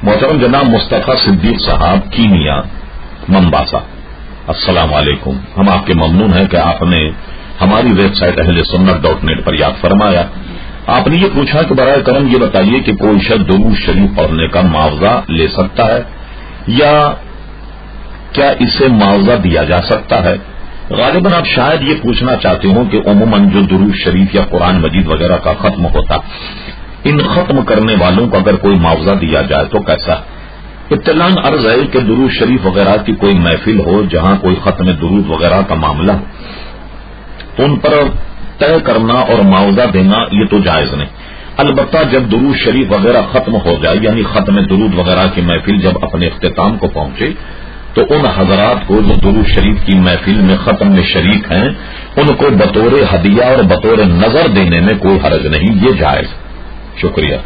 मोहतरम जनाब मुस्तफा सिद्दीक साहब कीनिया मंबासा, अस्सलाम वालेकुम। हम आपके ममनून हैं कि आपने हमारी वेबसाइट ahlesunnat.net पर याद फरमाया। आपने ये पूछा कि बराए करम ये बताइए कि कोई शख्स दुरूद शरीफ पढ़ने का मुआवजा ले सकता है या क्या इसे मुआवजा दिया जा सकता है। गालिबन आप शायद ये पूछना चाहते हो कि उमूमन जो दुरूद शरीफ या कुरान मजीद वगैरह का खत्म होता, इन खत्म करने वालों को अगर कोई मुआवजा दिया जाए तो कैसा। इत्तलान अर्ज है कि दुरूद शरीफ वगैरह की कोई महफिल हो जहां कोई खत्म दुरूद वगैरह का मामला हो तो उन पर तय करना और मुआवजा देना ये तो जायज नहीं। अलबत्ता जब दुरूद शरीफ वगैरह खत्म हो जाए, यानी खत्म दुरूद वगैरह की महफिल जब अपने इख्तिताम को पहुंचे, तो उन हजरात को जो दुरूद शरीफ की महफिल में खत्म में शरीक हैं उनको बतौर हदिया और बतौर नजर देने में कोई हर्ज नहीं, ये जायज। शुक्रिया।